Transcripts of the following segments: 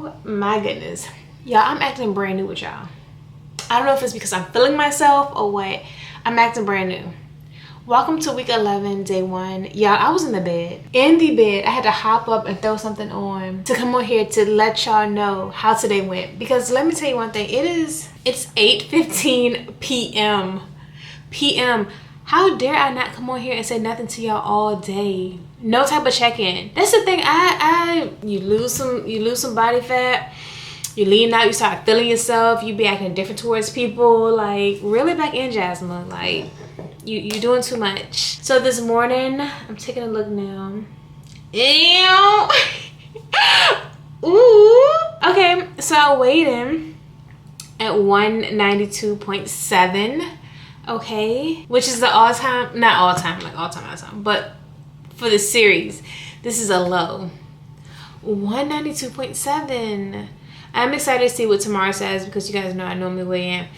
Oh my goodness. Y'all, I'm acting brand new with y'all. I don't know if it's because I'm feeling myself or what. I'm acting brand new. Welcome to week 11, day 1. Y'all, I was in the bed. In the bed, I had to hop up and throw something on to come on here to let y'all know how today went. Because let me tell you one thing. It's 8:15 p.m. How dare I not come on here and say nothing to y'all all day? No type of check-in. That's the thing. You lose some body fat. You lean out, you start feeling yourself, you be acting different towards people. Like, really back in, Jasma. Like, you doing too much. So this morning, I'm taking a look now. Ew. Ooh. Okay, so I weighed in at 192.7. Okay, which is the all-time, not all-time, like all-time, but for the series, this is a low. 192.7. I'm excited to see what tomorrow says because you guys know I normally weigh in a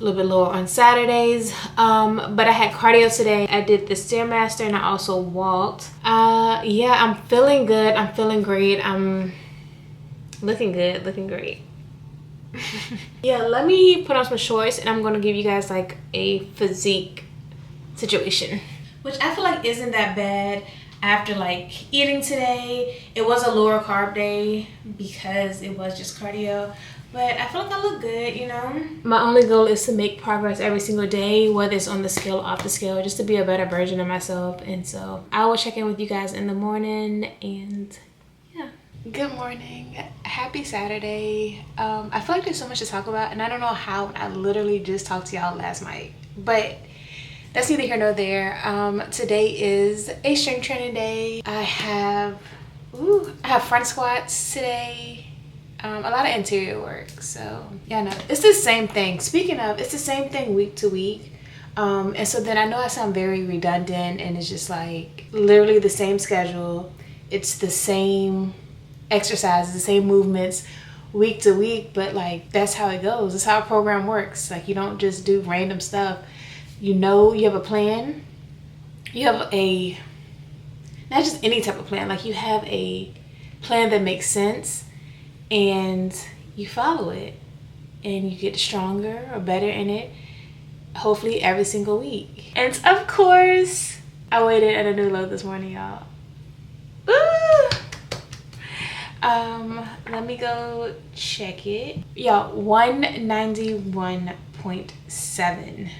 little bit lower on Saturdays. But I had cardio today. I did the Stairmaster and I also walked. Yeah, I'm feeling good. I'm feeling great. I'm looking good, looking great. Yeah, let me put on some shorts and I'm gonna give you guys like a physique situation, which I feel like isn't that bad. After like eating today, it was a lower carb day because it was just cardio, but I feel like I look good, you know. My only goal is to make progress every single day, whether it's on the scale or off the scale, just to be a better version of myself. And so I will check in with you guys in the morning. And yeah, good morning, happy Saturday. I feel like there's so much to talk about and I don't know how. I literally just talked to y'all last night, but that's neither here nor there. Today is a strength training day. I have front squats today. A lot of interior work. So yeah, no, it's the same thing. Speaking of, it's the same thing week to week. And so then I know I sound very redundant and it's just like literally the same schedule. It's the same exercises, the same movements week to week, but like that's how it goes. That's how a program works. Like you don't just do random stuff. You know, you have a plan. You have a, not just any type of plan, like you have a plan that makes sense and you follow it and you get stronger or better in it, hopefully every single week. And of course, I weighed in at a new low this morning, y'all. Let me go check it. Y'all, 191.7.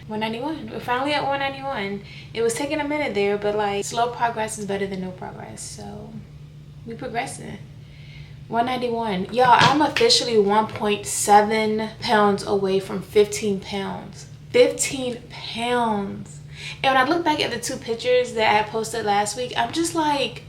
191. We're finally at 191. It was taking a minute there, but like slow progress is better than no progress. So we progressing. 191. Y'all, I'm officially 1.7 pounds away from 15 pounds. 15 pounds. And when I look back at the 2 pictures that I posted last week, I'm just like,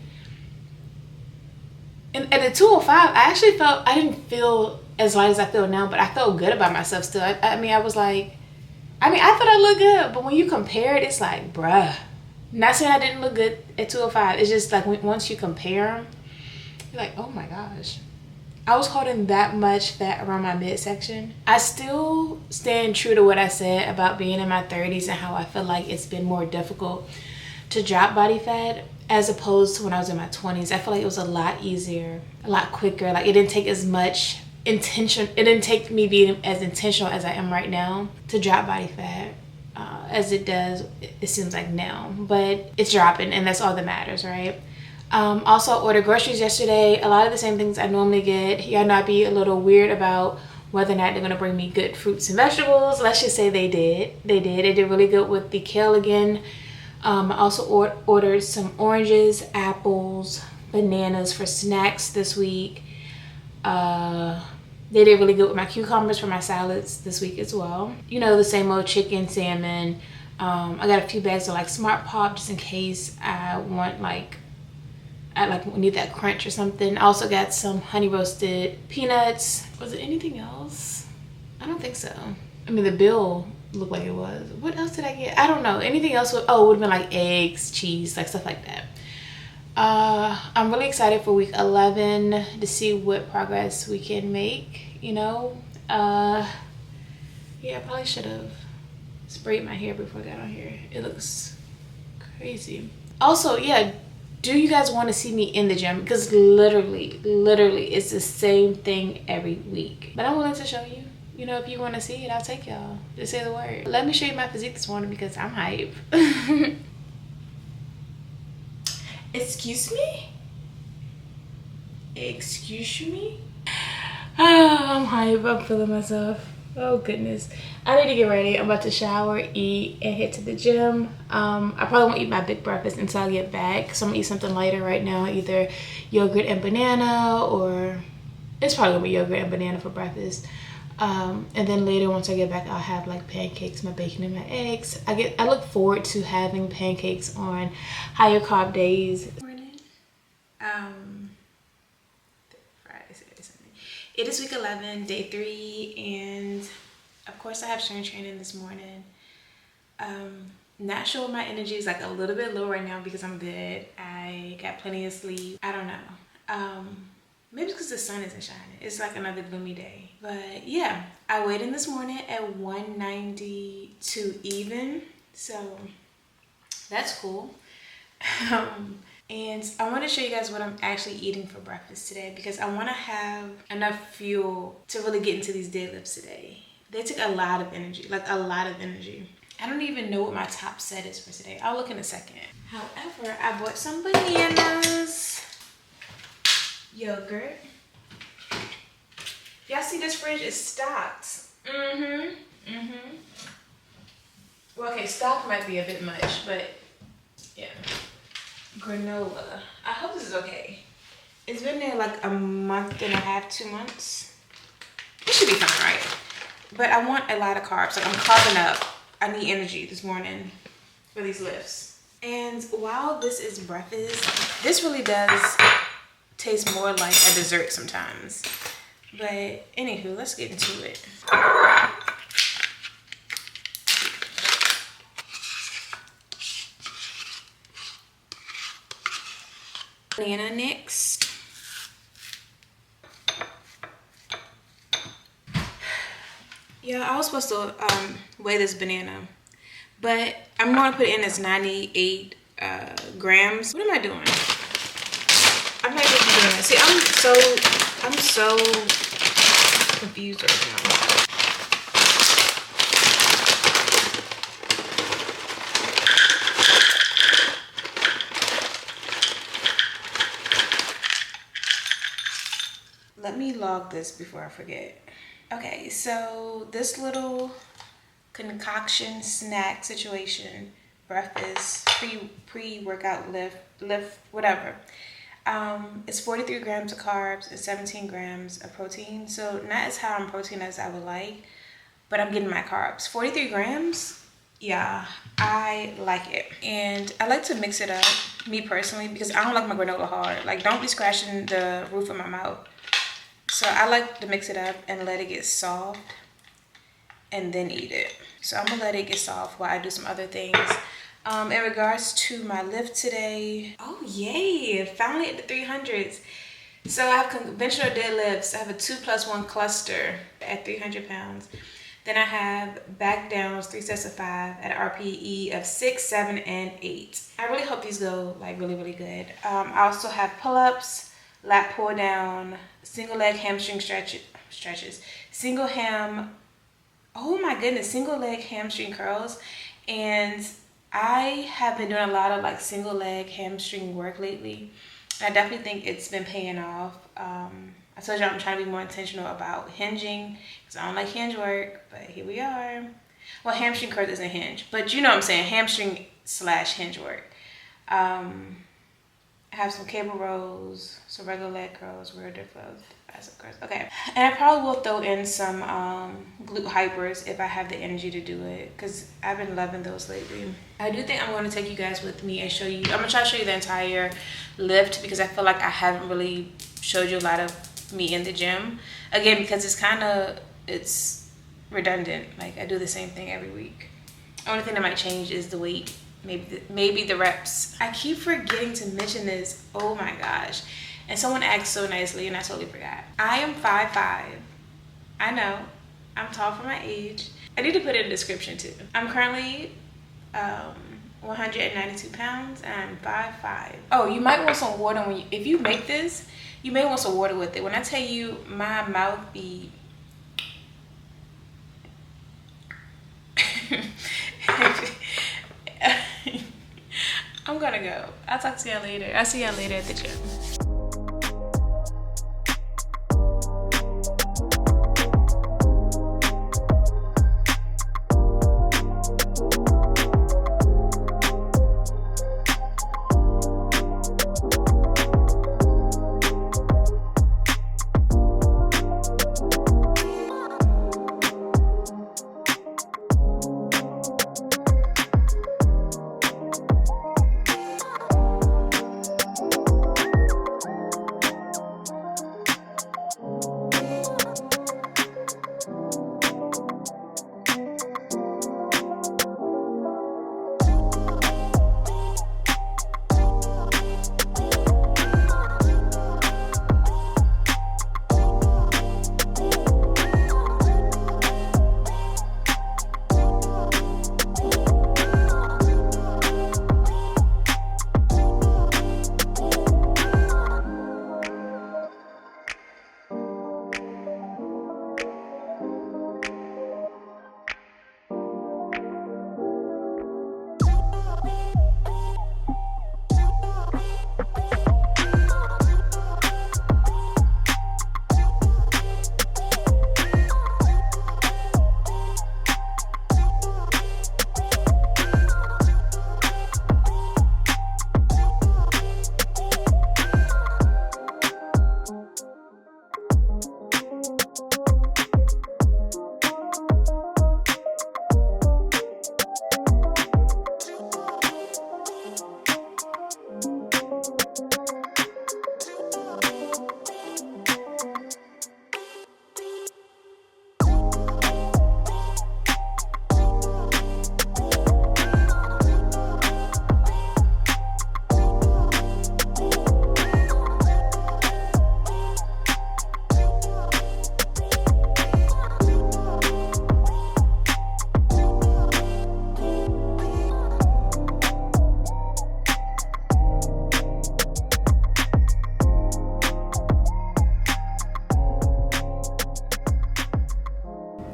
and at the 205, I actually felt, I didn't feel as light as I feel now, but I felt good about myself still. I mean, I thought I looked good, but when you compare it, it's like, bruh. Not saying I didn't look good at 205. It's just like once you compare them, you're like, oh my gosh. I was holding that much fat around my midsection. I still stand true to what I said about being in my 30s and how I feel like it's been more difficult to drop body fat as opposed to when I was in my 20s. I feel like it was a lot easier, a lot quicker. Like it didn't take as much intention. It didn't take me being as intentional as I am right now to drop body fat as it does, it seems like now. But it's dropping and that's all that matters, right? Also, I ordered groceries yesterday. A lot of the same things I normally get. Y'all know I'd be a little weird about whether or not they're going to bring me good fruits and vegetables. Let's just say they did. They did really good with the kale again. I also ordered some oranges, apples, bananas for snacks this week. They did really good with my cucumbers for my salads this week as well. You know, the same old chicken, salmon. I got a few bags of like Smart Pop just in case I need that crunch or something. I also got some honey roasted peanuts. Was it anything else? I don't think so. I mean, the bill looked like it was. What else did I get? I don't know. Anything else would have been like eggs, cheese, like stuff like that. I'm really excited for week 11 to see what progress we can make, you know. Yeah, I probably should have sprayed my hair before I got on here. It looks crazy. Also, yeah, do you guys want to see me in the gym? Because literally it's the same thing every week. But I'm willing to show you. You know, if you want to see it, I'll take y'all. Just say the word. Let me show you my physique this morning because I'm hype. Excuse me? Excuse me? Oh, I'm hype. I'm feeling myself. Oh goodness. I need to get ready. I'm about to shower, eat, and head to the gym. I probably won't eat my big breakfast until I get back. So I'm gonna eat something lighter right now. Either yogurt and banana, or it's probably gonna be yogurt and banana for breakfast. And then later, once I get back, I'll have like pancakes, my bacon, and my eggs. I look forward to having pancakes on higher carb days. Morning. Friday, Saturday, Sunday. It is week 11, day 3, and of course I have strength training this morning. Not sure my energy is like a little bit low right now because I'm good. I got plenty of sleep. I don't know. Maybe it's because the sun isn't shining. It's like another gloomy day. But yeah, I weighed in this morning at 192 even. So that's cool. And I want to show you guys what I'm actually eating for breakfast today because I want to have enough fuel to really get into these deadlifts today. They took a lot of energy, like a lot of energy. I don't even know what my top set is for today. I'll look in a second. However, I bought some bananas, yogurt. Y'all see this fridge is stocked. Well, okay, stock might be a bit much, but yeah. Granola. I hope this is okay. It's been there like a month and a half, 2 months. It should be fine, right? But I want a lot of carbs. Like I'm carving up. I need energy this morning for these lifts. And while this is breakfast, this really does taste more like a dessert sometimes. But anywho, let's get into it. Banana next. Yeah, I was supposed to weigh this banana, but I'm going to put it in as 98 grams. What am I doing? I'm not even doing that. See, I'm so confused right now. Let me log this before I forget. Okay, so this little concoction snack situation, breakfast, pre-workout lift, whatever. It's 43 grams of carbs and 17 grams of protein. So not as high on protein as I would like, but I'm getting my carbs. 43 grams, yeah, I like it. And I like to mix it up, me personally, because I don't like my granola hard. Like, don't be scratching the roof of my mouth. So I like to mix it up and let it get soft and then eat it. So I'm gonna let it get soft while I do some other things. In regards to my lift today, oh yay, finally at the 300s. So I have conventional deadlifts. I have a 2+1 cluster at 300 pounds. Then I have back downs, 3 sets of 5 at an RPE of 6, 7, and 8. I really hope these go like really good. I also have pull-ups, lat pull down, single leg hamstring stretches, single leg hamstring curls. And I have been doing a lot of like single leg hamstring work lately. I definitely think it's been paying off. I told you I'm trying to be more intentional about hinging because I don't like hinge work, but here we are. Well, hamstring curls isn't hinge, but you know what I'm saying, hamstring / hinge work. I have some cable rows, some regular leg curls, rear diff bicep curls. Okay, and I probably will throw in some glute hypers if I have the energy to do it, because I've been loving those lately. I do think I'm going to take you guys with me and show you. I'm going to try to show you the entire lift because I feel like I haven't really showed you a lot of me in the gym. Again, because it's redundant. Like, I do the same thing every week. Only thing that might change is the weight. Maybe the reps. I keep forgetting to mention this. Oh my gosh. And someone asked so nicely and I totally forgot. I am 5'5". I know. I'm tall for my age. I need to put it in the description too. I'm currently 192 pounds. I'm 5'5". Oh, you might want some water when if you make this. You may want some water with it. When I tell you my mouth be I'm gonna go. I'll talk to y'all later. I'll see y'all later at the gym.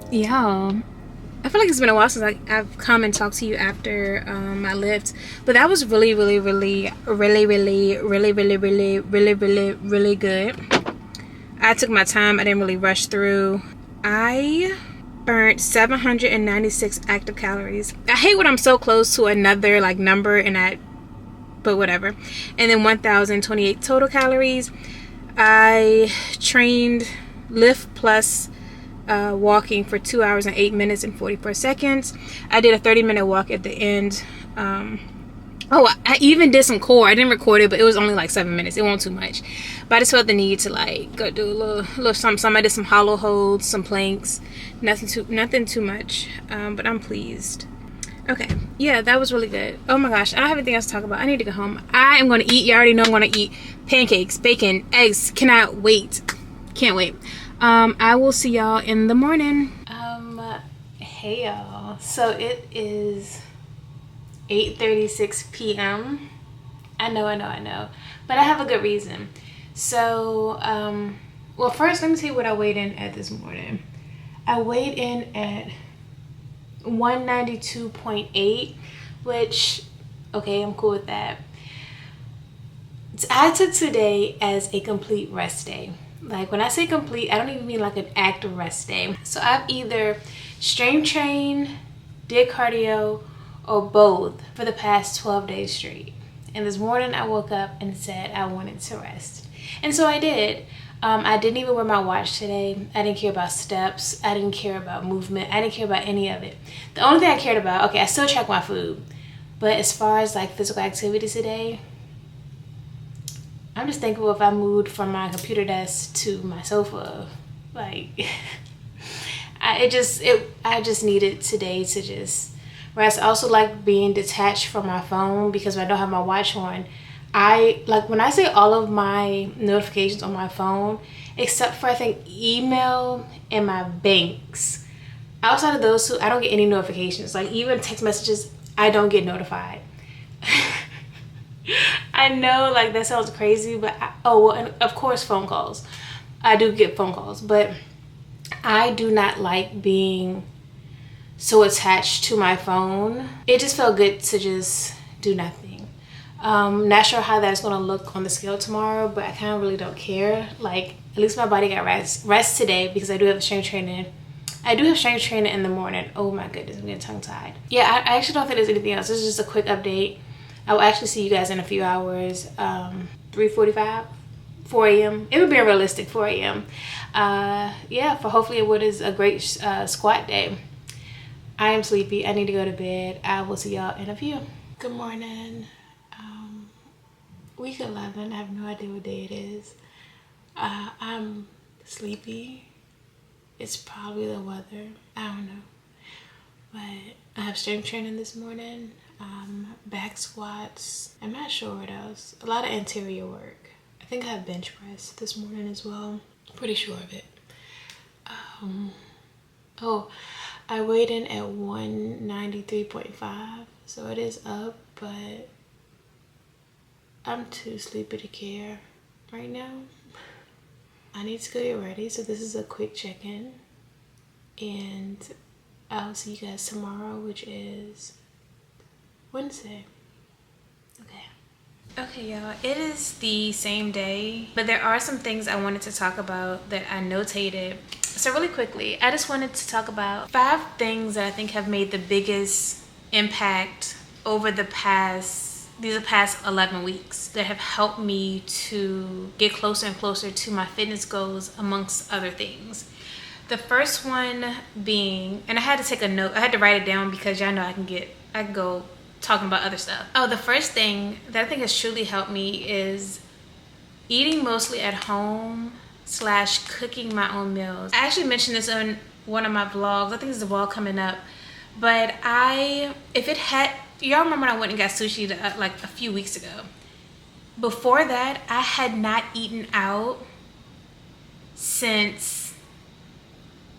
Y'all, I feel like it's been a while since I've come and talked to you after my lift, but that was really good. I took my time. I didn't really rush through. I burnt 796 active calories. I hate when I'm so close to another like number but whatever. And then 1,028 total calories. I trained lift plus walking for 2 hours and 8 minutes and 44 seconds. I did a 30-minute walk at the end. I even did some core. I didn't record it, but it was only like 7 minutes. It wasn't too much, but I just felt the need to like go do a little something. I did some hollow holds, some planks. Nothing too much, but I'm pleased. Okay, yeah, that was really good. Oh my gosh, I don't have anything else to talk about. I need to go home. I am going to eat. You already know I'm going to eat pancakes, bacon, eggs. Cannot wait. Can't wait. I will see y'all in the morning. Hey y'all. So it is 8:36 p.m. I know. But I have a good reason. So, well, first let me tell you what I weighed in at this morning. I weighed in at 192.8, which, okay, I'm cool with that. I took today as a complete rest day. Like when I say complete, I don't even mean like an active rest day. So I've either strength trained, did cardio, or both for the past 12 days straight. And this morning I woke up and said I wanted to rest. And so I did. I didn't even wear my watch today. I didn't care about steps. I didn't care about movement. I didn't care about any of it. The only thing I cared about, okay, I still track my food. But as far as like physical activity today, I'm just thankful if I moved from my computer desk to my sofa. Like, I just needed today to just rest. I also like being detached from my phone because when I don't have my watch on, I like when I say all of my notifications on my phone, except for I think email and my banks. Outside of those two, I don't get any notifications. Like even text messages, I don't get notified. I know, like, that sounds crazy, but oh well, and of course phone calls. I do get phone calls, but I do not like being so attached to my phone. It just felt good to just do nothing. Not sure how that's gonna look on the scale tomorrow, but I kind of really don't care. Like, at least my body got rest today, because I do have strength training. I do have strength training in the morning. Oh my goodness, I'm getting tongue tied. Yeah, I actually don't think there's anything else. This is just a quick update. I will actually see you guys in a few hours. 3:45, 4 a.m. It would be a realistic 4 a.m. Yeah, for hopefully what is a great squat day. I am sleepy. I need to go to bed. I will see y'all in a few. Good morning. Week 11. I have no idea what day it is. I'm sleepy. It's probably the weather. I don't know. But I have strength training this morning. Back squats. I'm not sure what else. A lot of interior work. I think I have bench press this morning as well. Pretty sure of it. Oh, I weighed in at 193.5. So it is up, but I'm too sleepy to care right now. I need to go get ready, so this is a quick check-in, and I'll see you guys tomorrow, which is Wednesday. Okay, y'all, it is the same day, but there are some things I wanted to talk about that I notated. So really quickly, I just wanted to talk about 5 things that I think have made the biggest impact over these past 11 weeks that have helped me to get closer and closer to my fitness goals, amongst other things. The first one being, and I had to take a note, I had to write it down because y'all know I can go talking about other stuff. Oh, the first thing that I think has truly helped me is eating mostly at home / cooking my own meals. I actually mentioned this on one of my vlogs. I think there's a vlog coming up, but y'all remember when I went and got sushi like a few weeks ago? Before that, I had not eaten out since,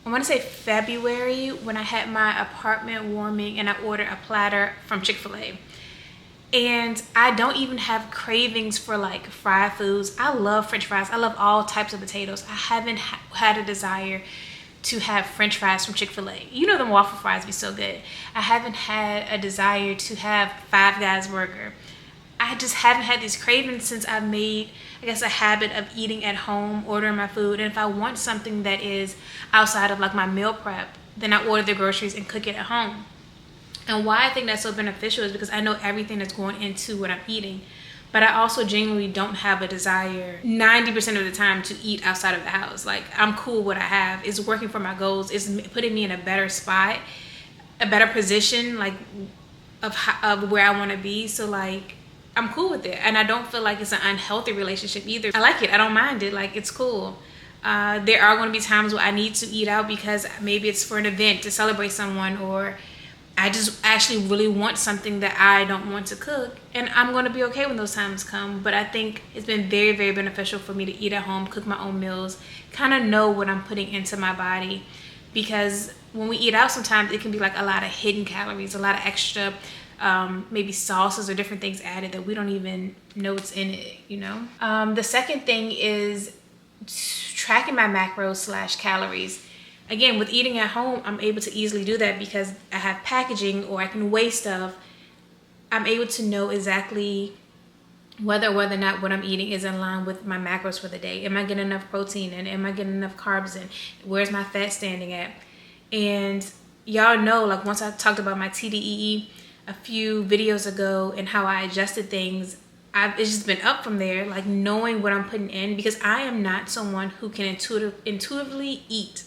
I want to say February, when I had my apartment warming and I ordered a platter from Chick-fil-A. And I don't even have cravings for like fried foods. I love French fries. I love all types of potatoes. I haven't had a desire to have French fries from Chick-fil-A. You know them waffle fries be so good. I haven't had a desire to have Five Guys burger. I just haven't had these cravings since I made, I guess, a habit of eating at home, ordering my food. And if I want something that is outside of like my meal prep, then I order the groceries and cook it at home. And why I think that's so beneficial is because I know everything that's going into what I'm eating. But I also genuinely don't have a desire 90% of the time to eat outside of the house. Like, I'm cool with what I have. It's working for my goals. It's putting me in a better spot, a better position, like, of where I want to be. So, like, I'm cool with it. And I don't feel like it's an unhealthy relationship either. I like it. I don't mind it. Like, it's cool. There are going to be times where I need to eat out because maybe it's for an event to celebrate someone, or I just actually really want something that I don't want to cook, and I'm going to be okay when those times come. But I think it's been very, very beneficial for me to eat at home, cook my own meals, kind of know what I'm putting into my body, because when we eat out sometimes it can be like a lot of hidden calories, a lot of extra maybe sauces or different things added that we don't even know what's in it, you know. The second thing is tracking my macros / calories. Again, with eating at home, I'm able to easily do that because I have packaging, or I can weigh stuff. I'm able to know exactly whether or not what I'm eating is in line with my macros for the day. Am I getting enough protein in? Am I getting enough carbs in? Where's my fat standing at? And y'all know, like, once I talked about my TDEE a few videos ago and how I adjusted things, it's just been up from there, like knowing what I'm putting in, because I am not someone who can intuitively eat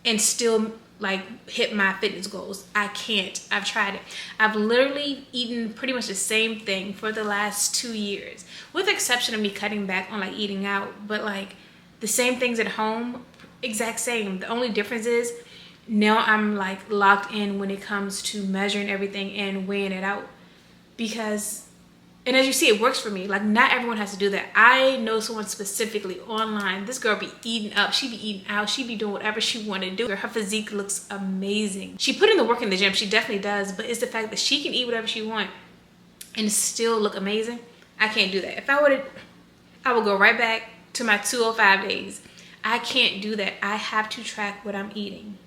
and still like hit my fitness goals. I can't. I've tried it. I've literally eaten pretty much the same thing for the last 2 years, with the exception of me cutting back on like eating out, but like the same things at home, exact same. The only difference is now I'm like locked in when it comes to measuring everything and weighing it out, because, and as you see, it works for me. Like, not everyone has to do that. I know someone specifically online. This girl be eating up. She be eating out. She be doing whatever she want to do. Her physique looks amazing. She put in the work in the gym. She definitely does. But it's the fact that she can eat whatever she wants. and still look amazing. I can't do that. If I would, I would go right back to my 205 days. I can't do that. I have to track what I'm eating.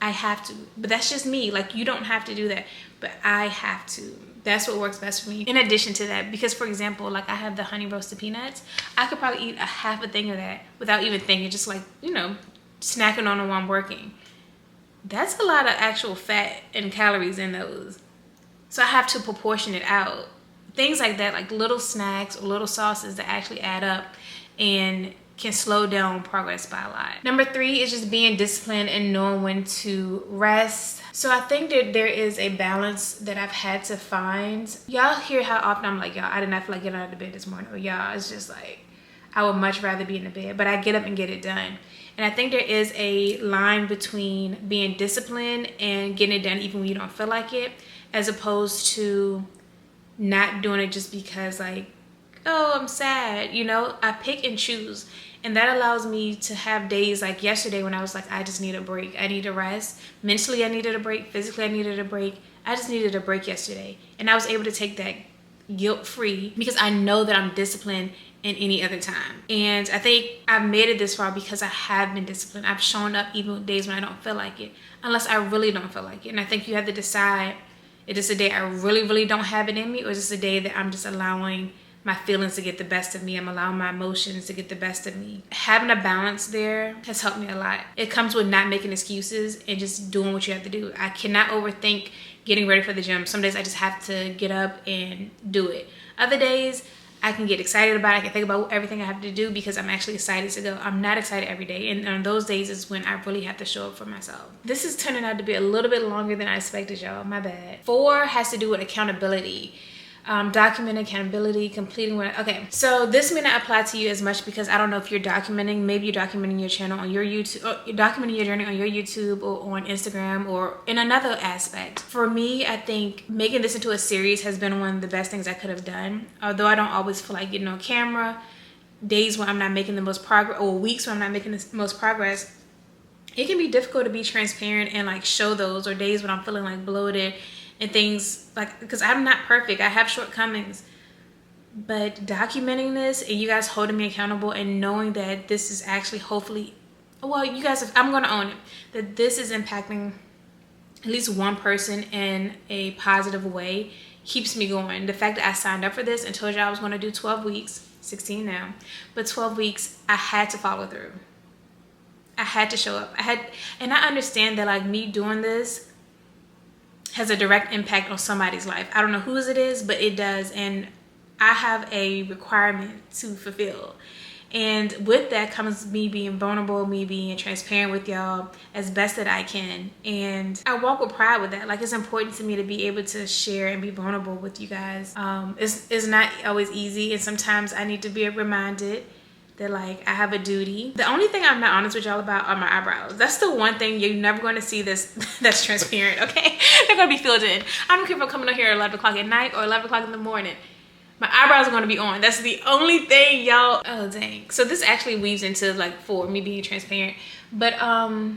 I have to. But that's just me. Like, you don't have to do that, but I have to. That's what works best for me. In addition to that, because for example, like I have the honey roasted peanuts, I could probably eat a half a thing of that without even thinking, just like, you know, snacking on it while I'm working. That's a lot of actual fat and calories in those. So I have to proportion it out. Things like that, like little snacks or little sauces that actually add up and can slow down progress by a lot. Number 3 is just being disciplined and knowing when to rest. So I think that there is a balance that I've had to find. Y'all hear how often I'm like, y'all, I did not feel like getting out of bed this morning. Or y'all, it's just like, I would much rather be in the bed, but I get up and get it done. And I think there is a line between being disciplined and getting it done even when you don't feel like it, as opposed to not doing it just because like, oh, I'm sad. You know, I pick and choose. And that allows me to have days like yesterday when I was like, I just need a break. I need to rest. Mentally, I needed a break. Physically, I needed a break. I just needed a break yesterday. And I was able to take that guilt-free because I know that I'm disciplined in any other time. And I think I've made it this far because I have been disciplined. I've shown up even days when I don't feel like it, unless I really don't feel like it. And I think you have to decide, is this a day I really don't have it in me, or is this a day that I'm just allowing my feelings to get the best of me? I'm allowing my emotions to get the best of me. Having a balance there has helped me a lot. It comes with not making excuses and just doing what you have to do. I cannot overthink getting ready for the gym. Some days I just have to get up and do it. Other days I can get excited about it. I can think about everything I have to do because I'm actually excited to go. I'm not excited every day. And on those days is when I really have to show up for myself. This is turning out to be a little bit longer than I expected, y'all. My bad. 4 has to do with accountability. Documenting accountability, completing what, okay. So this may not apply to you as much because I don't know if you're documenting, maybe you're documenting your channel on your YouTube, or you're documenting your journey on your YouTube or on Instagram or in another aspect. For me, I think making this into a series has been one of the best things I could have done. Although I don't always feel like getting on camera, days when I'm not making the most progress, or weeks when I'm not making the most progress, it can be difficult to be transparent and like show those, or days when I'm feeling like bloated and things like, because I'm not perfect, I have shortcomings, but documenting this and you guys holding me accountable and knowing that this is actually hopefully, well, you guys, I'm going to own it, that this is impacting at least one person in a positive way, keeps me going. The fact that I signed up for this and told you I was going to do 12 weeks, 16 now, but 12 weeks, I had to follow through. I had to show up. And I understand that like me doing this has a direct impact on somebody's life. I don't know whose it is, but it does. And I have a requirement to fulfill. And with that comes me being vulnerable, me being transparent with y'all as best that I can. And I walk with pride with that. Like, it's important to me to be able to share and be vulnerable with you guys. It's not always easy. And sometimes I need to be reminded that like I have a duty. The only thing I'm not honest with y'all about are my eyebrows. That's the one thing you're never going to see that's transparent, okay? They're going to be filled in. I don't care if I'm coming on here at 11 o'clock at night or 11 o'clock in the morning. My eyebrows are going to be on. That's the only thing, y'all. Oh, dang. So this actually weaves into like for me being transparent. But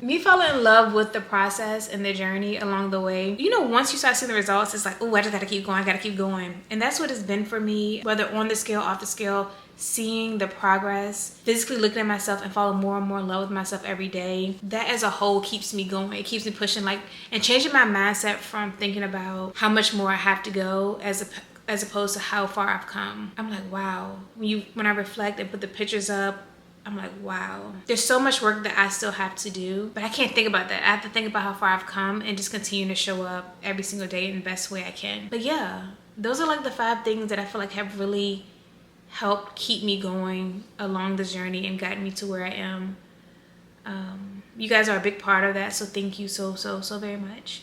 me falling in love with the process and the journey along the way. You know, once you start seeing the results, it's like, oh, I just got to keep going. I got to keep going. And that's what it's been for me, whether on the scale, off the scale. Seeing the progress, physically looking at myself and falling more and more in love with myself every day, that as a whole keeps me going. It keeps me pushing, like, and changing my mindset from thinking about how much more I have to go as opposed to how far I've come. I'm like, wow. When I reflect and put the pictures up, I'm like, wow. There's so much work that I still have to do, but I can't think about that. I have to think about how far I've come and just continue to show up every single day in the best way I can. But yeah, those are like the 5 things that I feel like have really helped keep me going along the journey and gotten me to where I am. You guys are a big part of that, so thank you so very much.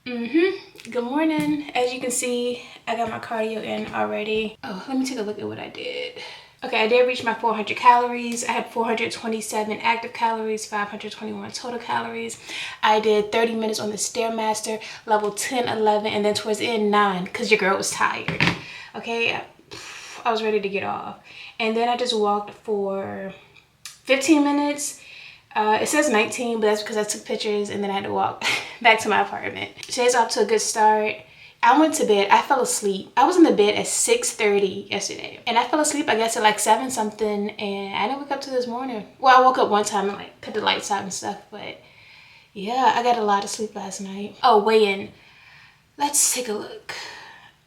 Good morning. As you can see, I got my cardio in already. Oh, let me take a look at what I did. Okay, I did reach my 400 calories. I had 427 active calories, 521 total calories. I did 30 minutes on the Stairmaster, level 10, 11, and then towards the end 9, because your girl was tired. Okay, I was ready to get off. And then I just walked for 15 minutes. It says 19, but that's because I took pictures and then I had to walk back to my apartment. Today's off to a good start. I went to bed. I fell asleep. I was in the bed at 6:30 yesterday. And I fell asleep, I guess, at like 7 something. And I didn't wake up till this morning. Well, I woke up one time and like put the lights out and stuff. But yeah, I got a lot of sleep last night. Oh, weigh-in. Let's take a look.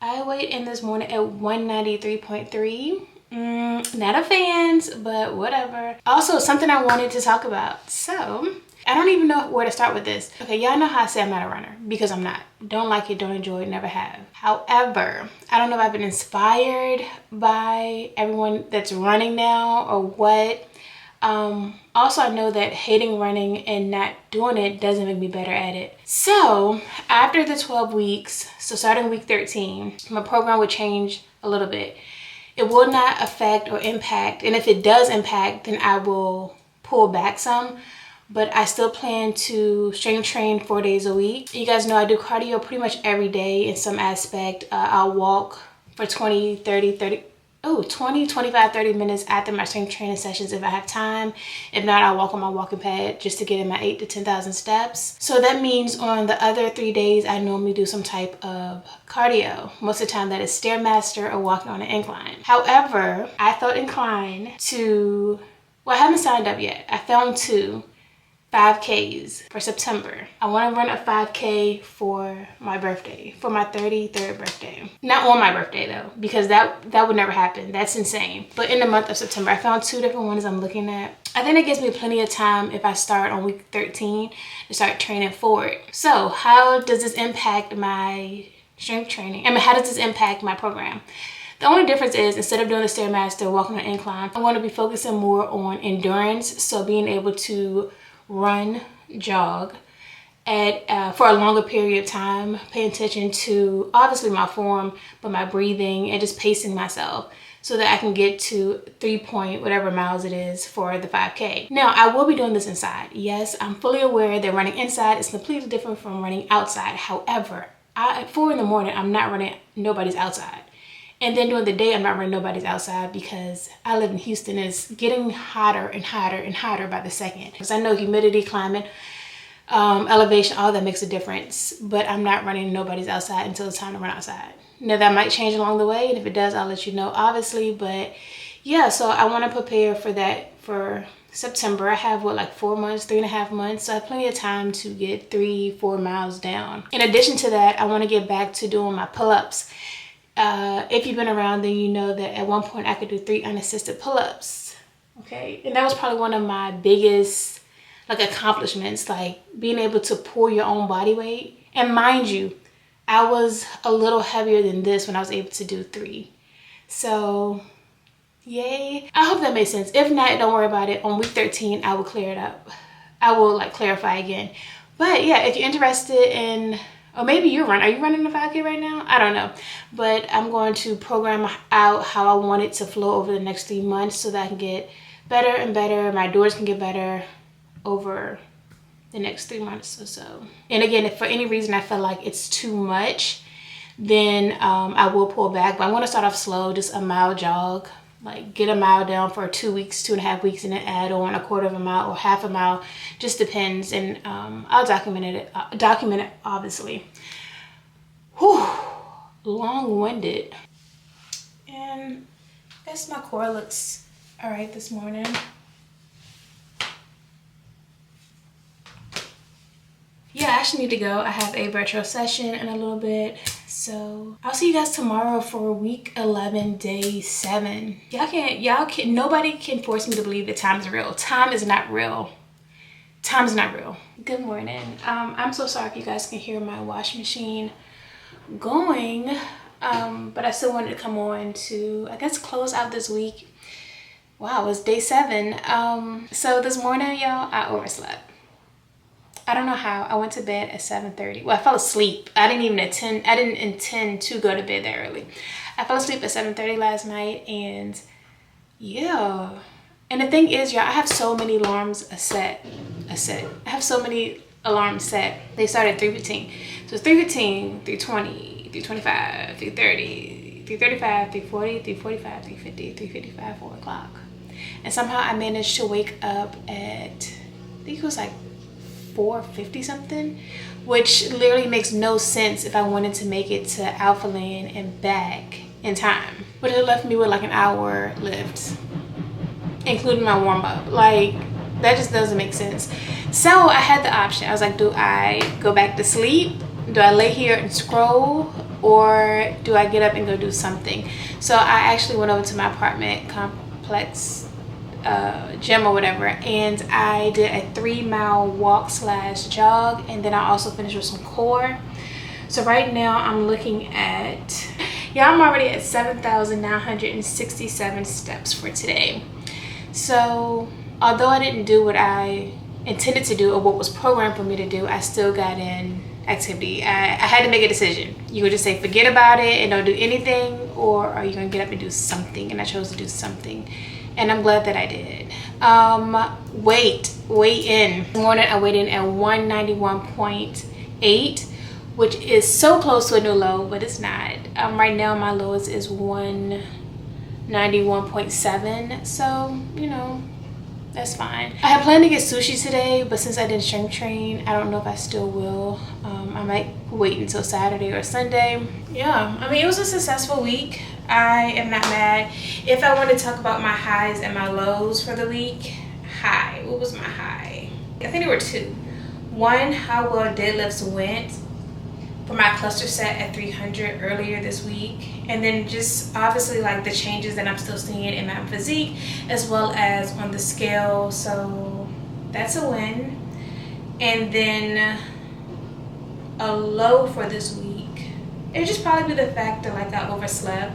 I weighed in this morning at 193.3. Not a fan's, but whatever. Also, something I wanted to talk about. So, I don't even know where to start with this. Okay, y'all know how I say I'm not a runner, because I'm not. Don't like it, don't enjoy it, never have. However, I don't know if I've been inspired by everyone that's running now or what. Also, I know that hating running and not doing it doesn't make me better at it. So, after the 12 weeks, so starting week 13, my program would change a little bit. It will not affect or impact, and if it does impact, then I will pull back some, but I still plan to strength train 4 days a week. You guys know I do cardio pretty much every day in some aspect. I'll walk for 20, 25, 30 minutes after my strength training sessions if I have time. If not, I'll walk on my walking pad just to get in my 8,000 to 10,000 steps. So that means on the other 3 days, I normally do some type of cardio. Most of the time that is Stairmaster or walking on an incline. However, I felt inclined to, well, I haven't signed up yet. I found 2 5Ks for September. I want to run a 5K for my birthday, for my 33rd birthday. Not on my birthday though, because that would never happen. That's insane. But in the month of September, I found 2 different ones I'm looking at. I think it gives me plenty of time if I start on week 13 to start training for it. So how does this impact my strength training? I mean, how does this impact my program? The only difference is instead of doing the Stairmaster, walking on an incline, I want to be focusing more on endurance. So being able to run, jog for a longer period of time, pay attention to obviously my form, but my breathing and just pacing myself so that I can get to 3 point whatever miles it is for the 5K. Now, I will be doing this inside. Yes, I'm fully aware that running inside is completely different from running outside. However, at 4 in the morning, I'm not running nobody's outside. And then during the day, I'm not running nobody's outside because I live in Houston. It's getting hotter and hotter and hotter by the second. Because I know humidity, climate, elevation, all that makes a difference. But I'm not running nobody's outside until it's time to run outside. Now, that might change along the way. And if it does, I'll let you know, obviously. But yeah, so I want to prepare for that for September. I have, what, like 4 months, 3.5 months. So I have plenty of time to get 3-4 miles down. In addition to that, I want to get back to doing my pull-ups. If you've been around, then you know that at one point I could do 3 unassisted pull-ups. Okay, and that was probably one of my biggest accomplishments, like being able to pull your own body weight. And mind you, I was a little heavier than this when I was able to do 3. So yay. I hope that made sense. If not, don't worry about it. On week 13, I will clear it up. I will clarify again. But yeah, if you're interested in, or maybe you run. Are you running the 5K right now? I don't know. But I'm going to program out how I want it to flow over the next 3 months so that I can get better and better. My doors can get better over the next 3 months or so. And again, if for any reason I feel like it's too much, then I will pull back. But I'm going to start off slow, just a mile jog. Like get a mile down for 2 weeks, 2.5 weeks, and then add on a quarter of a mile or half a mile. Just depends, and I'll document it. Obviously. Whew, long-winded. And I guess my core looks all right this morning. Yeah, I actually need to go. I have a virtual session in a little bit. So I'll see you guys tomorrow for week 11, day 7. Nobody can force me to believe that time is real. Time is not real. Time is not real. Good morning. I'm so sorry if you guys can hear my washing machine going. But I still wanted to come on to, I guess, close out this week. Wow, it's day 7. So this morning, y'all, I overslept. I don't know how. I went to bed at 7:30. Well, I fell asleep. I didn't intend to go to bed that early. I fell asleep at 7:30 last night, and yeah. And the thing is, y'all, I have so many alarms set. I have so many alarms set. They start at 3:15. So it's 3:15, 3:20, 3:25, 3:30, 3:35, 3:40, 3:45, 3:50, 3:55, 4 o'clock. And somehow I managed to wake up at, I think it was like 4:50 something, which literally makes no sense if I wanted to make it to Alpha Land and back in time. But it left me with like an hour lift, including my warm-up. Like, that just doesn't make sense. So I had the option. I was like, do I go back to sleep? Do I lay here and scroll? Or do I get up and go do something? So I actually went over to my apartment complex gym or whatever, and I did a 3-mile walk / jog, and then I also finished with some core. So right now I'm looking at, yeah, I'm already at 7,967 steps for today. So although I didn't do what I intended to do or what was programmed for me to do, I still got in activity. I had to make a decision. You could just say forget about it and don't do anything, or are you gonna get up and do something? And I chose to do something, and I'm glad that I did. Weigh in. This morning I weighed in at 191.8, which is so close to a new low, but it's not. Right now my lowest is 191.7, so you know, that's fine. I had planned to get sushi today, but since I didn't strength train, I don't know if I still will. I might wait until Saturday or Sunday. Yeah, I mean, it was a successful week. I am not mad. If I want to talk about my highs and my lows for the week, what was my high? I think there were two. One, how well deadlifts went for my cluster set at 300 earlier this week, and then just obviously like the changes that I'm still seeing in my physique as well as on the scale, so that's a win. And then a low for this week, it would just probably be the fact that like I overslept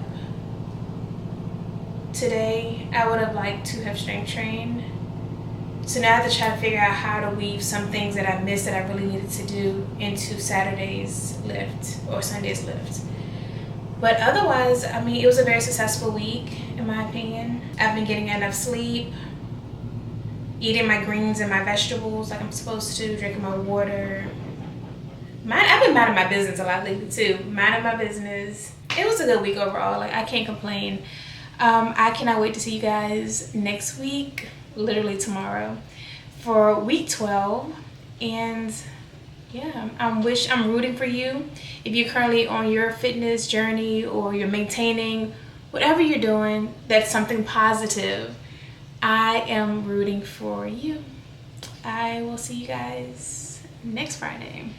today. I would have liked to have strength trained, so now I have to try to figure out how to weave some things that I missed that I really needed to do into Saturday's lift or Sunday's lift. But otherwise, I mean, it was a very successful week in my opinion. I've been getting enough sleep, eating my greens and my vegetables like I'm supposed to, drinking my water. I've been minding my business a lot lately too. Minding my business. It was a good week overall. Like, I can't complain. I cannot wait to see you guys next week, literally tomorrow, for week 12. And yeah, I'm rooting for you. If you're currently on your fitness journey or you're maintaining, whatever you're doing, that's something positive, I am rooting for you. I will see you guys next Friday.